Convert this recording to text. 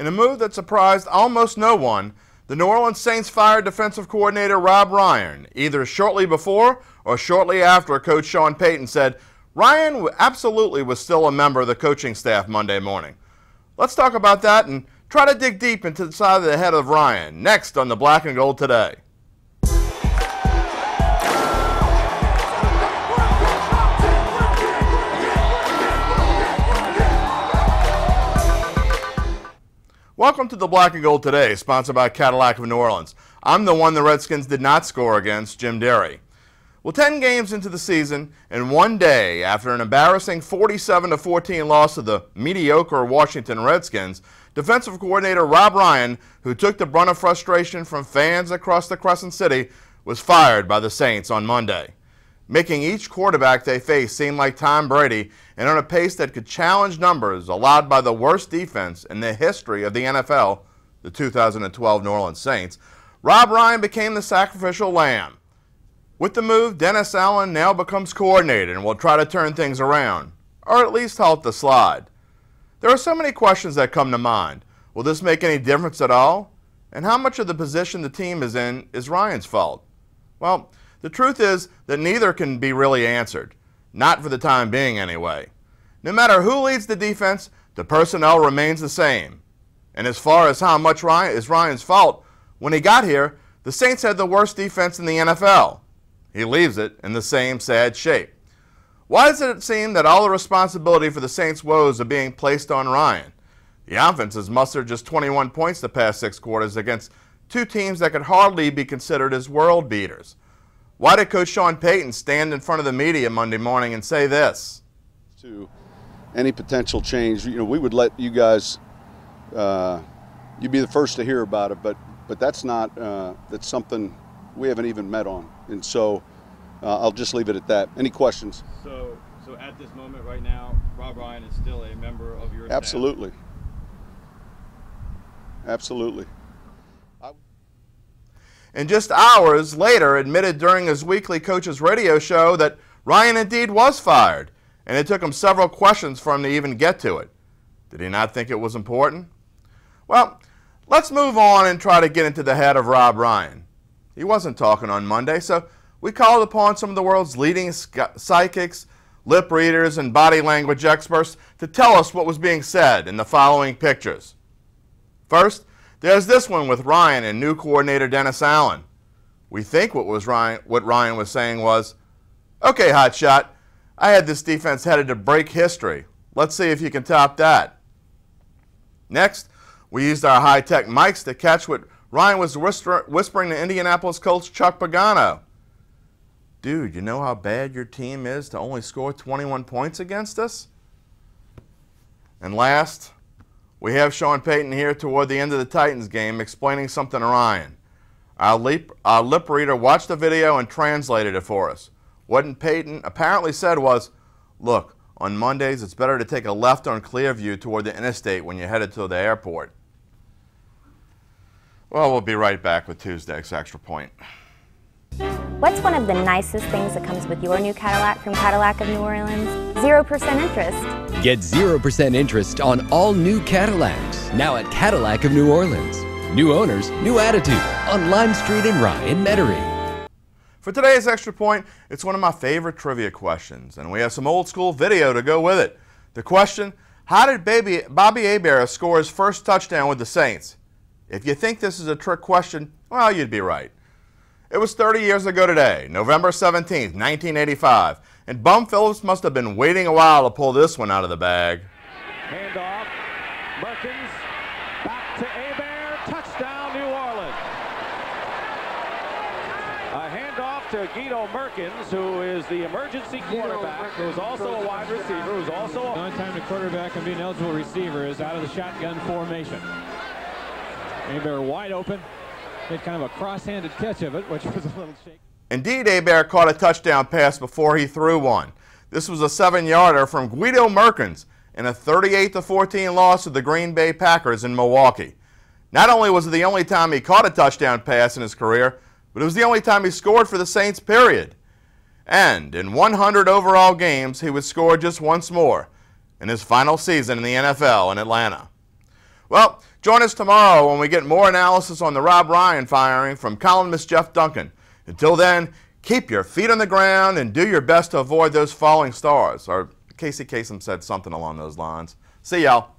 In a move that surprised almost no one, the New Orleans Saints fired defensive coordinator Rob Ryan, either shortly before or shortly after Coach Sean Payton said Ryan absolutely was still a member of the coaching staff Monday morning. Let's talk about that and try to dig deep into the side of the head of Ryan, next on the Black and Gold Today. Welcome to the Black and Gold Today, sponsored by Cadillac of New Orleans. I'm the one the Redskins did not score against, Jim Derry. Well, 10 games into the season, and one day after an embarrassing 47-14 loss to the mediocre Washington Redskins, defensive coordinator Rob Ryan, who took the brunt of frustration from fans across the Crescent City, was fired by the Saints on Monday, making each quarterback they faced seem like Tom Brady and on a pace that could challenge numbers allowed by the worst defense in the history of the NFL, the 2012 New Orleans Saints. Rob Ryan became the sacrificial lamb. With the move, Dennis Allen now becomes coordinator and will try to turn things around, or at least halt the slide. There are so many questions that come to mind. Will this make any difference at all? And how much of the position the team is in is Ryan's fault? Well, the truth is that neither can be really answered. Not for the time being, anyway. No matter who leads the defense, the personnel remains the same. And as far as how much is Ryan's fault, when he got here, the Saints had the worst defense in the NFL. He leaves it in the same sad shape. Why does it seem that all the responsibility for the Saints' woes are being placed on Ryan? The offense has mustered just 21 points the past 6 quarters against two teams that could hardly be considered as world beaters. Why did Coach Sean Payton stand in front of the media Monday morning and say this? To any potential change, we would let you guys, you'd be the first to hear about it, but that's not, that's something we haven't even met on. And so I'll just leave it at that. Any questions? So at this moment right now, Rob Ryan is still a member of your staff? Absolutely. Absolutely. And just hours later admitted during his weekly coach's radio show that Ryan indeed was fired, and it took him several questions for him to even get to it. Did he not think it was important? Well, let's move on and try to get into the head of Rob Ryan. He wasn't talking on Monday, so we called upon some of the world's leading psychics, lip readers, and body language experts to tell us what was being said in the following pictures. First, there's this one with Ryan and new coordinator Dennis Allen. We think what Ryan was saying was, "Okay, hotshot, I had this defense headed to break history. Let's see if you can top that." Next, we used our high-tech mics to catch what Ryan was whispering to Indianapolis coach Chuck Pagano. "Dude, you know how bad your team is to only score 21 points against us?" And last, we have Sean Payton here toward the end of the Titans game explaining something to Ryan. Our lip reader watched the video and translated it for us. What Payton apparently said was, "Look, on Mondays it's better to take a left on Clearview toward the interstate when you're headed to the airport." Well, we'll be right back with Tuesday's Extra Point. What's one of the nicest things that comes with your new Cadillac from Cadillac of New Orleans? 0% interest. Get 0% interest on all new Cadillacs, now at Cadillac of New Orleans. New owners, new attitude, on Lime Street in Rye in Metairie. For today's Extra Point, it's one of my favorite trivia questions, and we have some old school video to go with it. The question, how did Bobby Hebert score his first touchdown with the Saints? If you think this is a trick question, well, you'd be right. It was 30 years ago today, November 17th, 1985, and Bum Phillips must have been waiting a while to pull this one out of the bag. Handoff, Merkins, back to Hebert, touchdown New Orleans. A handoff to Guido Merkins, who is the emergency quarterback, who's also a wide receiver, who's also The only time the quarterback can be an eligible receiver is out of the shotgun formation. Hebert wide open. Made kind of a cross-handed catch of it, which was a little shaky. Indeed, Hebert caught a touchdown pass before he threw one. This was a 7-yarder from Guido Merkins in a 38-14 loss to the Green Bay Packers in Milwaukee. Not only was it the only time he caught a touchdown pass in his career, but it was the only time he scored for the Saints, period. And in 100 overall games, he would score just once more in his final season in the NFL in Atlanta. Well, join us tomorrow when we get more analysis on the Rob Ryan firing from columnist Jeff Duncan. Until then, keep your feet on the ground and do your best to avoid those falling stars. Or Casey Kasem said something along those lines. See y'all.